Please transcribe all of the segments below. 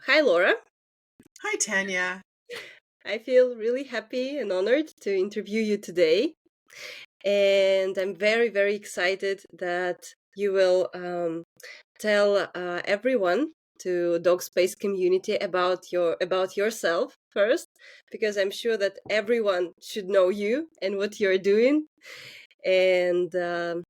Hi, Laura. Hi, Tanya. I feel really happy and honored to interview you today. And I'm very, very excited that you will tell everyone to Dogspace community about yourself first, because I'm sure that everyone should know you and what you're doing, and the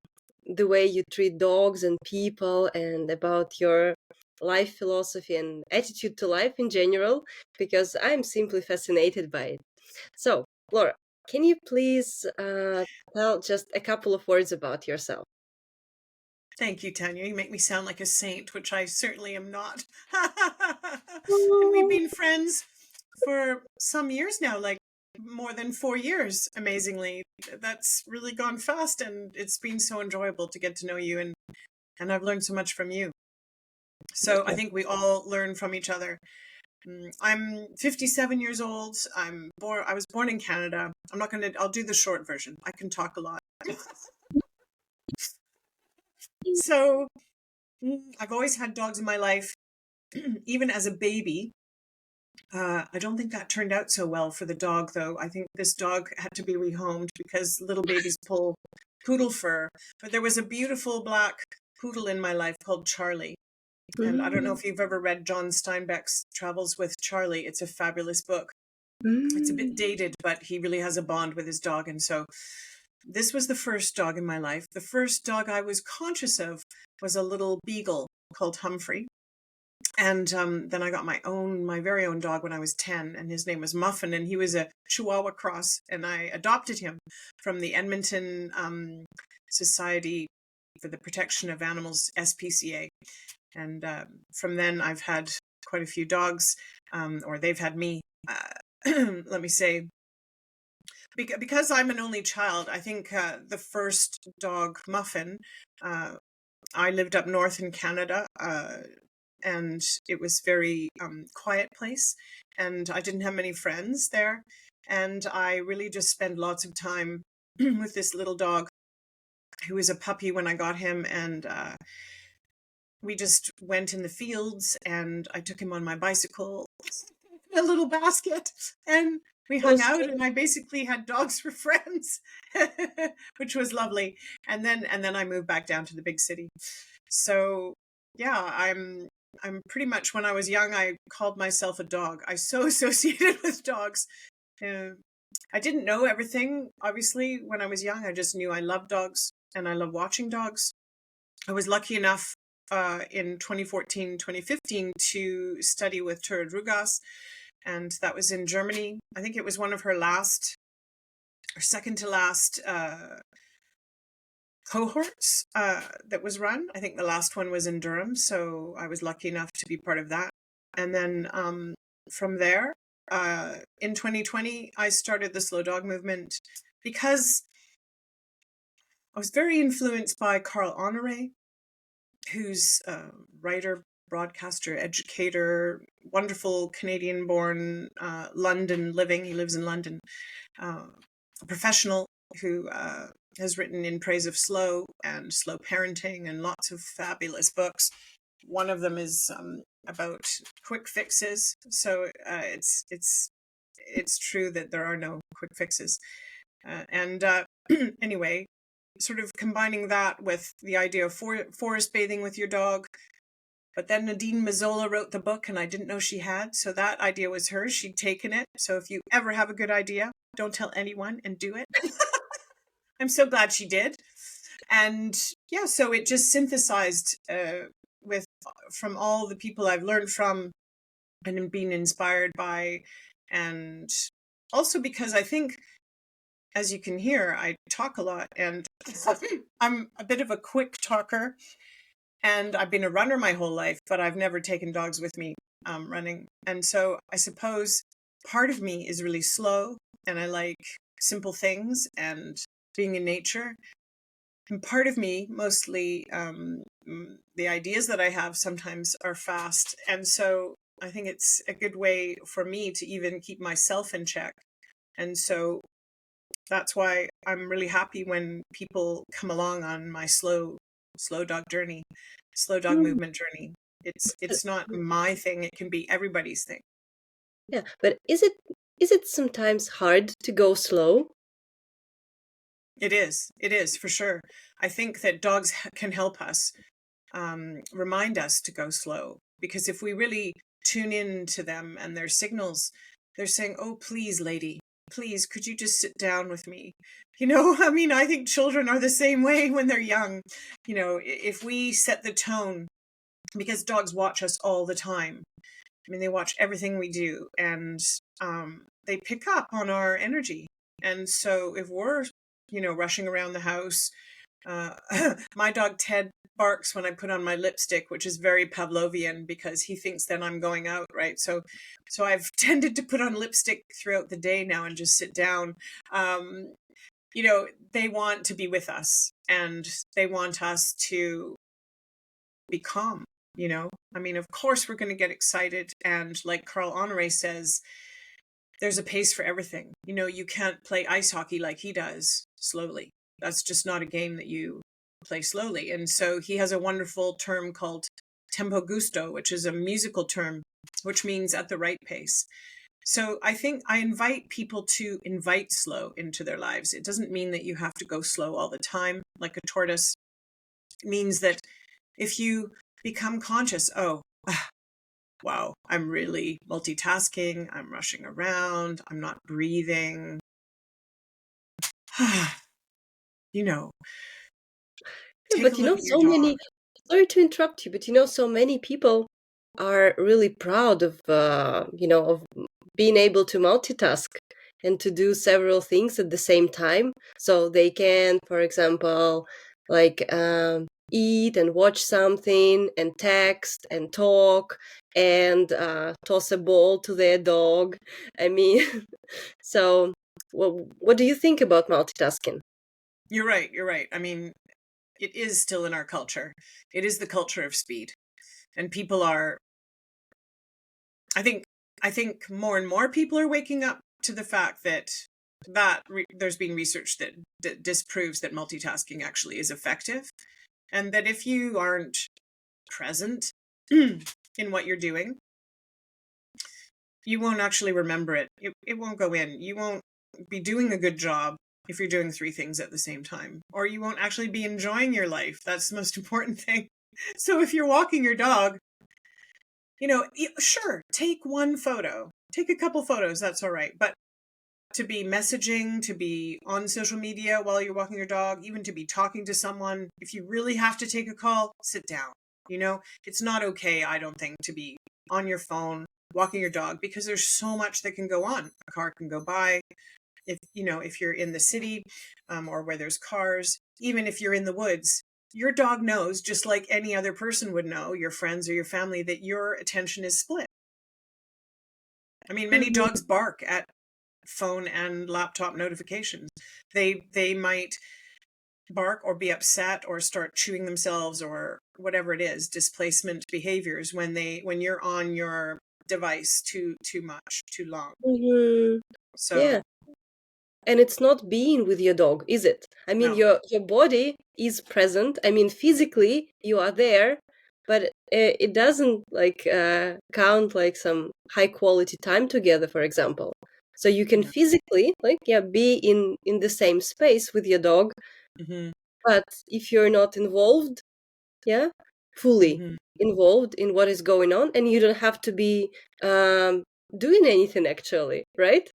way you treat dogs and people, and about your life philosophy and attitude to life in general, because I'm simply fascinated by it. So, Laura, can you please tell just a couple of words about yourself? Thank you, Tanya. You make me sound like a saint, which I certainly am not. And we've been friends for some years now, like more than 4 years, amazingly. That's really gone fast, and it's been so enjoyable to get to know you, and I've learned so much from you. So I think we all learn from each other. I'm 57 years old. I was born in Canada. I'll do the short version. I can talk a lot. So I've always had dogs in my life, even as a baby. I don't think that turned out so well for the dog, though. I think this dog had to be rehomed because little babies pull poodle fur. But there was a beautiful black poodle in my life called Charlie. And I don't know Mm, if you've ever read John Steinbeck's Travels with Charlie. It's a fabulous book. It's a bit mm, dated, but he really has a bond with his dog. And so this was the first dog in my life. The first dog I was conscious of was a little beagle called Humphrey. And then I got my very own dog when I was 10, and his name was Muffin, and he was a Chihuahua cross, and I adopted him from the Edmonton Society for the Protection of Animals, SPCA. And from then I've had quite a few dogs, or they've had me. Let me say, because I'm an only child, I think the first dog, Muffin, I lived up north in Canada, and it was very quiet place, and I didn't have many friends there, and I really just spent lots of time with this little dog who was a puppy when I got him, and we just went in the fields, and I took him on my bicycle, a little basket, and we hung that's out, and I basically had dogs for friends, which was lovely. And then I moved back down to the big city. So yeah, I'm pretty much, when I was young, I called myself a dog. I so associated with dogs. Uh, I didn't know everything, obviously, when I was young. I just knew I loved dogs and I love watching dogs. I was lucky enough in 2014, 2015 to study with Tura Drugas, and that was in Germany. I think it was one of her last or second to last cohorts that was run. I think the last one was in Durham, so I was lucky enough to be part of that. And then from there, in 2020, I started the slow dog movement because I was very influenced by Carl Honore, who's a writer, broadcaster, educator, wonderful Canadian-born, London living. He lives in London. A professional who has written in praise of slow and slow parenting and lots of fabulous books. One of them is about quick fixes. So it's true that there are no quick fixes. And anyway, sort of combining that with the idea of forest bathing with your dog. But then Nadine Mazzola wrote the book, and I didn't know she had. So that idea was hers. She'd taken it. So if you ever have a good idea, don't tell anyone and do it. I'm so glad she did. And yeah, so it just synthesized with from all the people I've learned from and been inspired by. And also because I think, as you can hear, I talk a lot, and I'm a bit of a quick talker. And I've been a runner my whole life, but I've never taken dogs with me running. And so I suppose part of me is really slow, and I like simple things and being in nature. And part of me, mostly the ideas that I have sometimes are fast. And so I think it's a good way for me to even keep myself in check. And so that's why I'm really happy when people come along on my slow dog journey, slow dog Mm, movement journey. It's not my thing. It can be everybody's thing. Yeah, but is it sometimes hard to go slow? It is. It is for sure. I think that dogs can help us, remind us to go slow, because if we really tune in to them and their signals, they're saying, "Oh, please, lady, please, could you just sit down with me?" I mean, I think children are the same way when they're young. If we set the tone, because dogs watch us all the time. I mean, they watch everything we do, and they pick up on our energy. And so if we're, rushing around the house, uh, my dog Ted barks when I put on my lipstick, which is very Pavlovian because he thinks then I'm going out, right? So I've tended to put on lipstick throughout the day now and just sit down. Um, they want to be with us, and they want us to be calm. I mean, of course we're going to get excited, and like Carl Honore says, there's a pace for everything. You can't play ice hockey like he does slowly. That's just not a game that you play slowly. And so he has a wonderful term called tempo gusto, which is a musical term, which means at the right pace. So I think I invite people to invite slow into their lives. It doesn't mean that you have to go slow all the time like a tortoise. It means that if you become conscious, oh, wow, I'm really multitasking, I'm rushing around, I'm not breathing. you know, Yeah, Take a but look at your so dog. many, sorry to interrupt you, but so many people are really proud of, of being able to multitask and to do several things at the same time. So they can, for example, like eat and watch something and text and talk and toss a ball to their dog. I mean, so what do you think about multitasking? You're right, you're right. I mean, it is still in our culture. It is the culture of speed. And people are, I think more and more people are waking up to the fact that there's been research that disproves that multitasking actually is effective, and that if you aren't present in what you're doing, you won't actually remember it. It won't go in. You won't be doing a good job if you're doing three things at the same time, or you won't actually be enjoying your life. That's the most important thing. So if you're walking your dog, sure, take one photo, take a couple photos, that's all right. But to be messaging, to be on social media while you're walking your dog, even to be talking to someone, if you really have to take a call, sit down. It's not okay, I don't think, to be on your phone walking your dog, because there's so much that can go on. A car can go by. If you're in the city, or where there's cars, even if you're in the woods, your dog knows, just like any other person would know, your friends or your family, that your attention is split. I mean, many dogs bark at phone and laptop notifications. They might bark or be upset or start chewing themselves or whatever it is, displacement behaviors, when you're on your device too much, too long. Mhm. So Yeah. And it's not being with your dog, is it? I mean, no, your body is present. I mean, physically you are there, but it doesn't like count like some high quality time together, for example. So you can no. physically like be in the same space with your dog, Mm-hmm. but if you're not involved, yeah, fully Mm-hmm. involved in what is going on, and you don't have to be doing anything actually, right?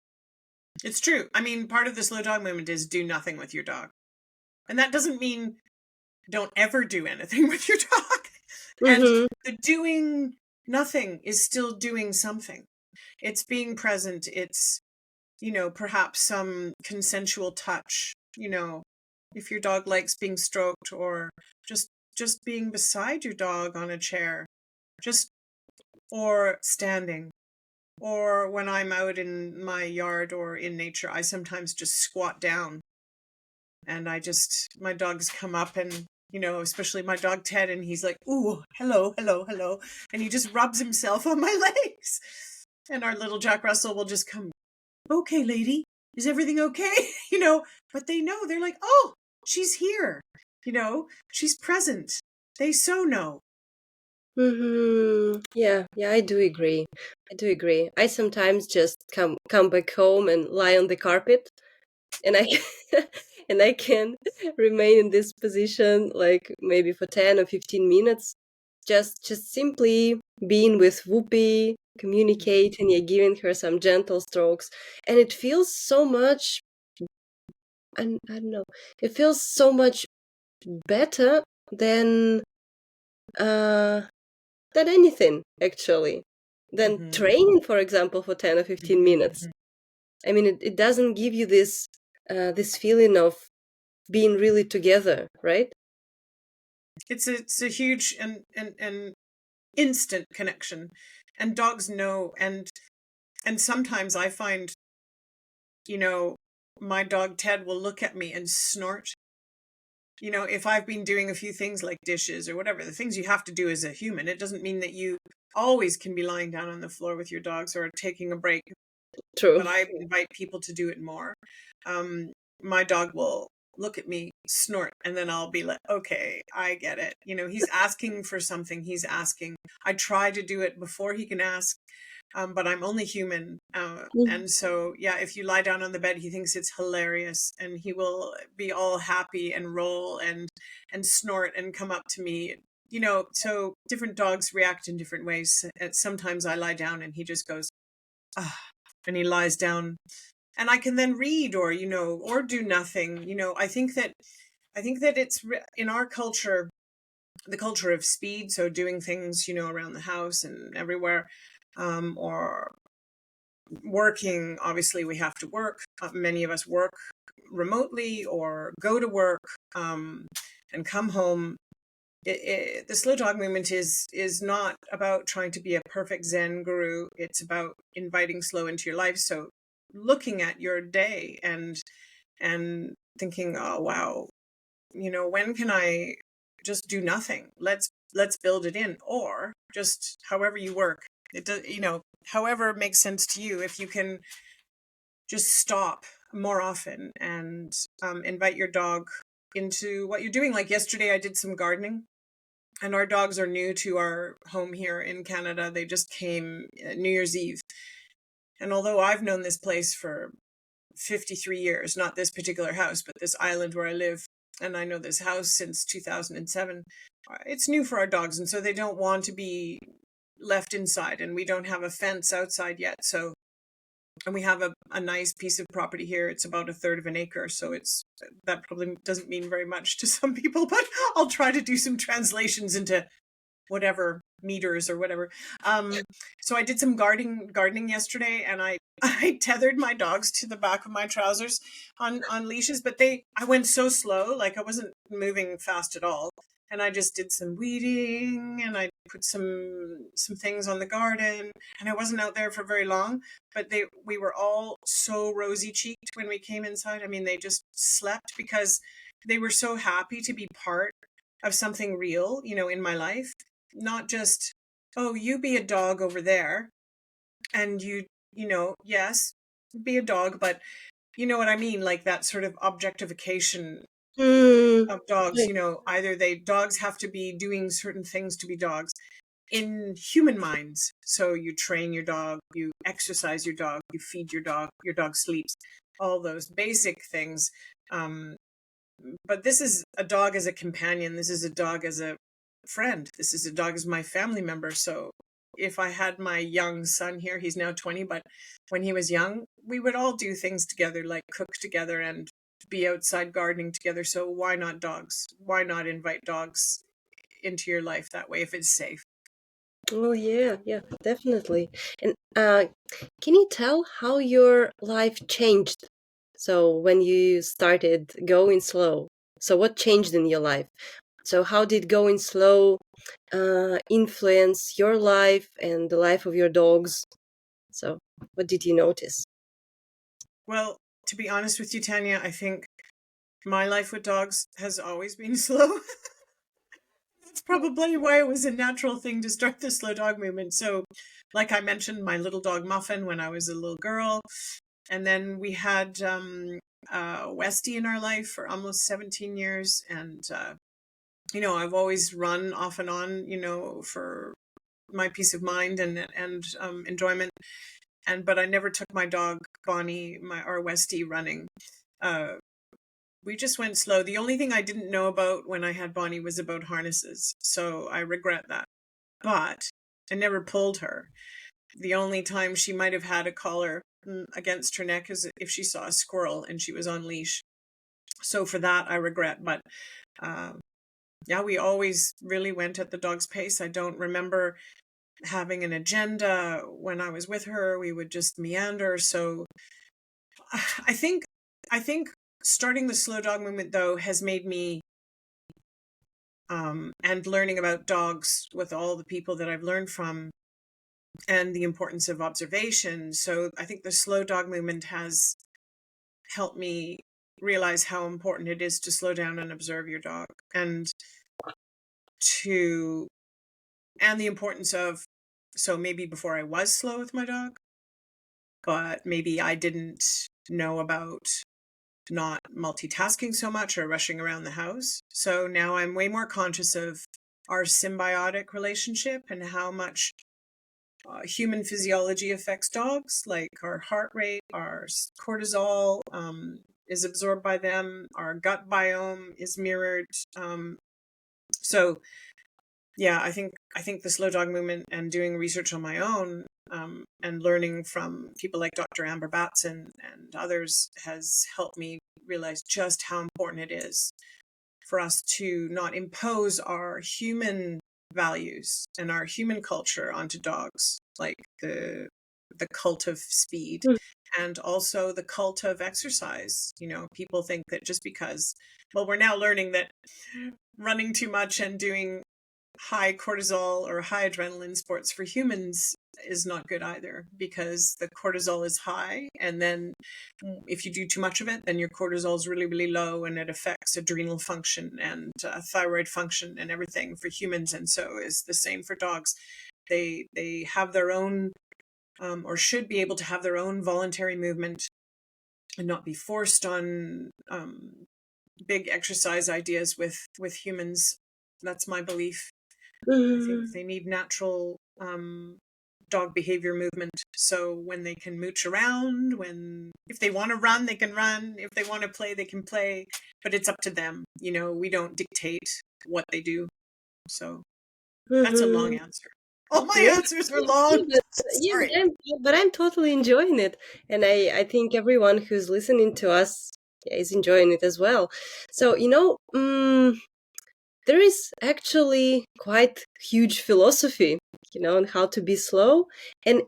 It's true. I mean, part of the slow dog movement is do nothing with your dog. And that doesn't mean don't ever do anything with your dog. And Mm-hmm. the doing nothing is still doing something. It's being present. It's, perhaps some consensual touch, if your dog likes being stroked, or just being beside your dog on a chair, just, or standing. Or when I'm out in my yard or in nature, I sometimes just squat down, and my dogs come up, and, especially my dog Ted, and he's like, "Ooh, hello, hello, hello." And he just rubs himself on my legs. And our little Jack Russell will just come, "Okay, lady, is everything okay?" But they know, they're like, "Oh, she's here. She's present." They so know. Yeah, yeah, I do agree. I do agree. I sometimes just come back home and lie on the carpet, and I and I can remain in this position like maybe for 10 or 15 minutes, just simply being with Whoopi, communicating, yeah, giving her some gentle strokes, and it feels so much. I don't know. It feels so much better than uh than anything, actually, than Mm-hmm. training, for example, for 10 or 15 minutes. I mean, it doesn't give you this feeling of being really together, right? It's a huge and instant connection, and dogs know. And sometimes I find, you know, my dog Ted will look at me and snort. If I've been doing a few things like dishes or whatever, the things you have to do as a human, it doesn't mean that you always can be lying down on the floor with your dogs or taking a break, True. but I invite people to do it more. My dog will look at me, snort, and then I'll be like, okay, I get it. He's asking for something. He's asking. I try to do it before he can ask, but I'm only human. Mm. And so, yeah, if you lie down on the bed, he thinks it's hilarious, and he will be all happy and roll and snort and come up to me. So different dogs react in different ways. Sometimes I lie down and he just goes, ah, and he lies down, and I can then read or do nothing. I think that it's in our culture, the culture of speed, so doing things around the house and everywhere, or working. Obviously we have to work. Many of us work remotely or go to work, and come home. The slow dog movement is not about trying to be a perfect Zen guru. It's about inviting slow into your life. So looking at your day and thinking, oh wow, when can I just do nothing? Let's build it in, or just however you work. It does, however makes sense to you. If you can just stop more often and invite your dog into what you're doing. Like yesterday, I did some gardening, and our dogs are new to our home here in Canada. They just came New Year's Eve. And although I've known this place for 53 years, not this particular house, but this island where I live, and I know this house since 2007, it's new for our dogs. And so they don't want to be left inside, and we don't have a fence outside yet. So, and we have a nice piece of property here. It's about a third of an acre. So that probably doesn't mean very much to some people, but I'll try to do some translations into whatever meters or whatever. So I did some gardening yesterday, and I I tethered my dogs to the back of my trousers on leashes, but I went so slow, like I wasn't moving fast at all. And I just did some weeding, and I put some things on the garden, and I wasn't out there for very long, but we were all so rosy cheeked when we came inside. I mean, they just slept because they were so happy to be part of something real, in my life. Not just, oh, you be a dog over there, and yes, be a dog, but you know what I mean, like that sort of objectification Mm. of dogs. Right. Either dogs have to be doing certain things to be dogs in human minds. So you train your dog, you exercise your dog, you feed your dog sleeps, all those basic things. um but this is a dog as a companion. This is a dog as a friend. This is a dog as my family member. So if I had my young son here, he's now 20, but when he was young, we would all do things together, like cook together and be outside gardening together. So why not dogs? Why not invite dogs into your life that way if it's safe? Oh, yeah, yeah, definitely. And can you tell how your life changed? So when you started going slow, so what changed in your life? So how did going slow influence your life and the life of your dogs? So what did you notice? Well, to be honest with you, Tanya, I think my life with dogs has always been slow. That's probably why it was a natural thing to start the slow dog movement. So, like I mentioned, my little dog Muffin when I was a little girl, and then we had Westy in our life for almost 17 years, and I've always run off and on, for my peace of mind and enjoyment. But I never took my dog Bonnie, our Westie, running. We just went slow. The only thing I didn't know about when I had Bonnie was about harnesses, so I regret that. But I never pulled her. The only time she might have had a collar against her neck is if she saw a squirrel and she was on leash. So for that, I regret. But yeah, we always really went at the dog's pace. I don't remember having an agenda when I was with her. We would just meander. So I think starting the slow dog movement, though, has made me and learning about dogs with all the people that I've learned from, and the importance of observation. So I think the slow dog movement has helped me realize how important it is to slow down and observe your dog, and the importance of, so maybe before I was slow with my dog, but maybe I didn't know about not multitasking so much or rushing around the house. So now I'm way more conscious of our symbiotic relationship and how much human physiology affects dogs, like our heart rate, our cortisol is absorbed by them, our gut biome is mirrored. So yeah, I think the slow dog movement and doing research on my own, and learning from people like Dr. Amber Batson and others has helped me realize just how important it is for us to not impose our human values and our human culture onto dogs, like the cult of speed and also the cult of exercise. People think that just because, well, we're now learning that running too much and doing high cortisol or high adrenaline sports for humans is not good either, because the cortisol is high, and then if you do too much of it, then your cortisol is really, really low, and it affects adrenal function and thyroid function and everything for humans. And so is the same for dogs. They have their own, or should be able to have their own voluntary movement and not be forced on big exercise ideas with humans. That's my belief. I think they need natural dog behavior movement. So when they can mooch around, if they want to run, they can run. If they want to play, they can play. But it's up to them. We don't dictate what they do. So that's a long answer. All my Yeah, answers are long. yeah, Sorry. but I'm totally enjoying it, and I think everyone who's listening to us, yeah, is enjoying it as well. So there is actually quite huge philosophy, on how to be slow, and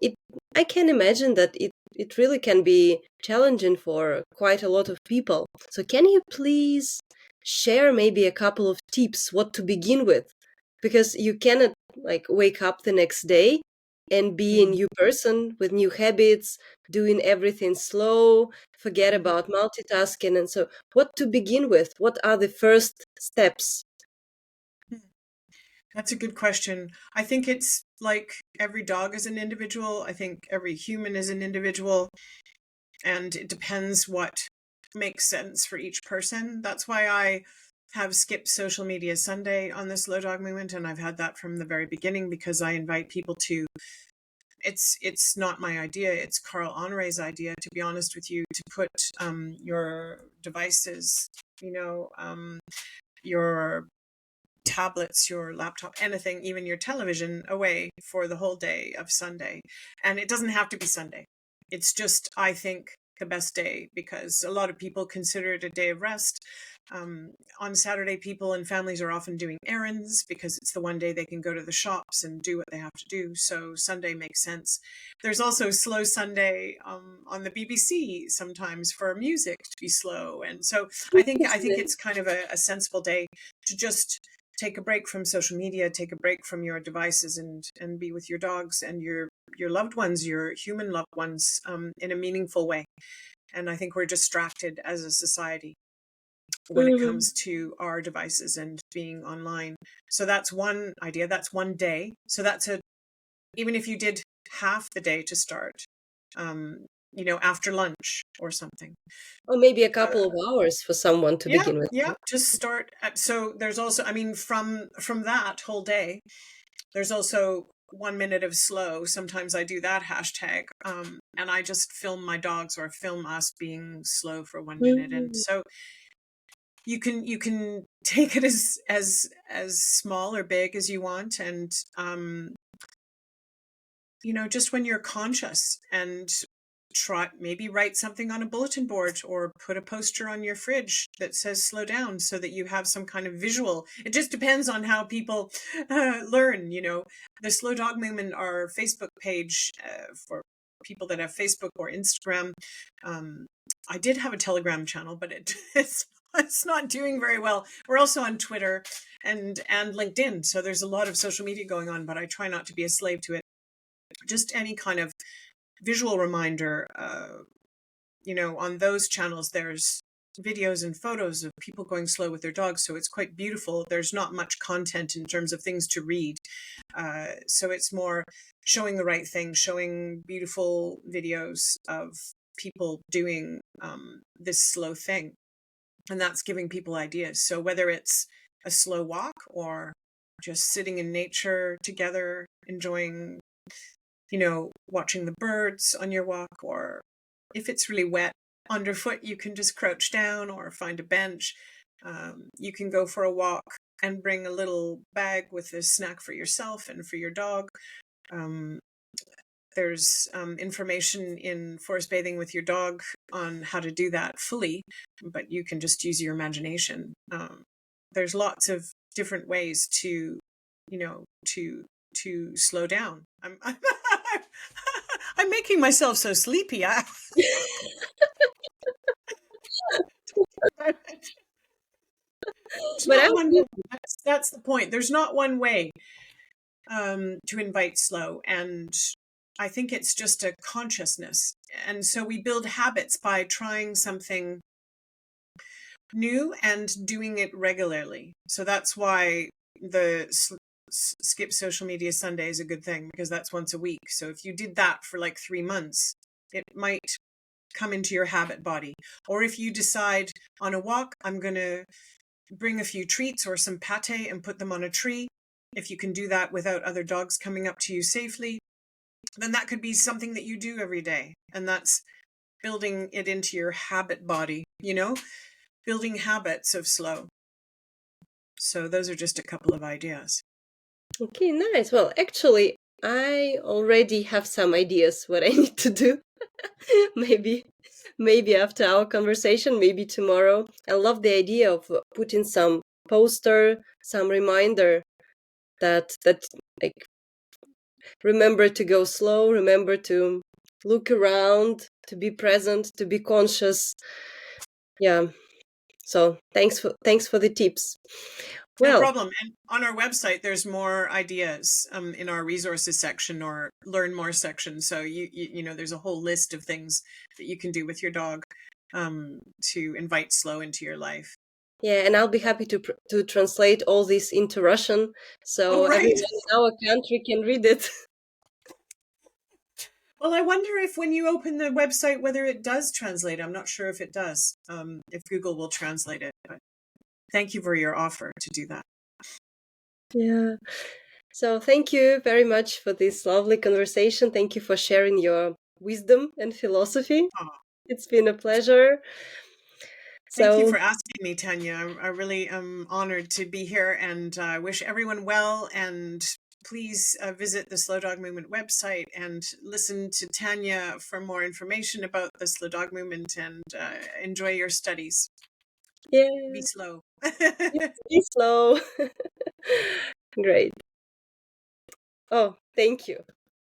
I can imagine that it really can be challenging for quite a lot of people. So can you please share maybe a couple of tips what to begin with? Because you cannot like wake up the next day and be a new person with new habits, doing everything slow, forget about multitasking. And so what to begin with? What are the first steps? That's a good question. I think it's like every dog is an individual. I think every human is an individual, and it depends what makes sense for each person. That's why I have skipped social media Sunday on the slow dog movement, and I've had that from the very beginning, because I invite people to, it's not my idea, it's Carl Honore's idea, to be honest with you, to put your devices, your tablets, your laptop, anything, even your television, away for the whole day of Sunday. And it doesn't have to be Sunday. It's just, I think, the best day, because a lot of people consider it a day of rest. On Saturday, people and families are often doing errands, because it's the one day they can go to the shops and do what they have to do. So Sunday makes sense. There's also Slow Sunday on the BBC sometimes for music to be slow. And so I think it's kind of a sensible day to just take a break from social media, take a break from your devices, and be with your dogs and your loved ones, your human loved ones, in a meaningful way. And I think we're distracted as a society when it comes to our devices and being online. So that's one idea. That's one day. So even if you did half the day to start, after lunch or something. Or maybe a couple of hours for someone to Yeah, begin with. yeah, just start so there's also, I mean, from that whole day, there's also 1 minute of slow. Sometimes I do that hashtag, and I just film my dogs or film us being slow for 1 minute. And Mm. so you can take it as small or big as you want, and just when you're conscious, and try maybe write something on a bulletin board or put a poster on your fridge that says slow down, so that you have some kind of visual. It just depends on how people learn. The Slow Dog Movement, our Facebook page, for people that have Facebook or Instagram. I did have a Telegram channel, but it's not doing very well. We're also on Twitter and LinkedIn, so there's a lot of social media going on, but I try not to be a slave to it. Just any kind of visual reminder. On those channels, there's videos and photos of people going slow with their dogs, so it's quite beautiful. There's not much content in terms of things to read, so it's more showing the right thing, showing beautiful videos of people doing this slow thing, and that's giving people ideas. So whether it's a slow walk or just sitting in nature together, enjoying watching the birds on your walk, or if it's really wet underfoot, you can just crouch down or find a bench. You can go for a walk and bring a little bag with a snack for yourself and for your dog. There's information in Forest Bathing with Your Dog on how to do that fully, but you can just use your imagination. There's lots of different ways to, to slow down. I'm making myself so sleepy. There's But I not one way. That's the point. There's not one way to invite slow, and I think it's just a consciousness. And so we build habits by trying something new and doing it regularly. So that's why the skip social media Sunday is a good thing, because that's once a week. So if you did that for like 3 months, it might come into your habit body. Or if you decide on a walk, I'm going to bring a few treats or some pate and put them on a tree. If you can do that without other dogs coming up to you safely, then that could be something that you do every day. And that's building it into your habit body, building habits of slow. So those are just a couple of ideas. Okay, nice. Well, actually, I already have some ideas what I need to do. maybe after our conversation, maybe tomorrow. I love the idea of putting some poster, some reminder that like remember to go slow, remember to look around, to be present, to be conscious. Yeah. So thanks for the tips. No Well, problem. And on our website, there's more ideas in our resources section or learn more section. So there's a whole list of things that you can do with your dog to invite slow into your life. yeah, and I'll be happy to translate all this into Russian, so Oh, right. everyone in our country can read it. Well, I wonder if when you open the website, whether it does translate. I'm not sure if it does, if Google will translate it. But thank you for your offer to do that. Yeah. So thank you very much for this lovely conversation. Thank you for sharing your wisdom and philosophy. Oh, It's been a pleasure. thank you So for asking me, Tanya. I really am honored to be here, and I wish everyone well. And please visit the Slow Dog Movement website and listen to Tanya for more information about the Slow Dog Movement, and enjoy your studies. yeah, Be slow. be slow. Great. Oh, thank you.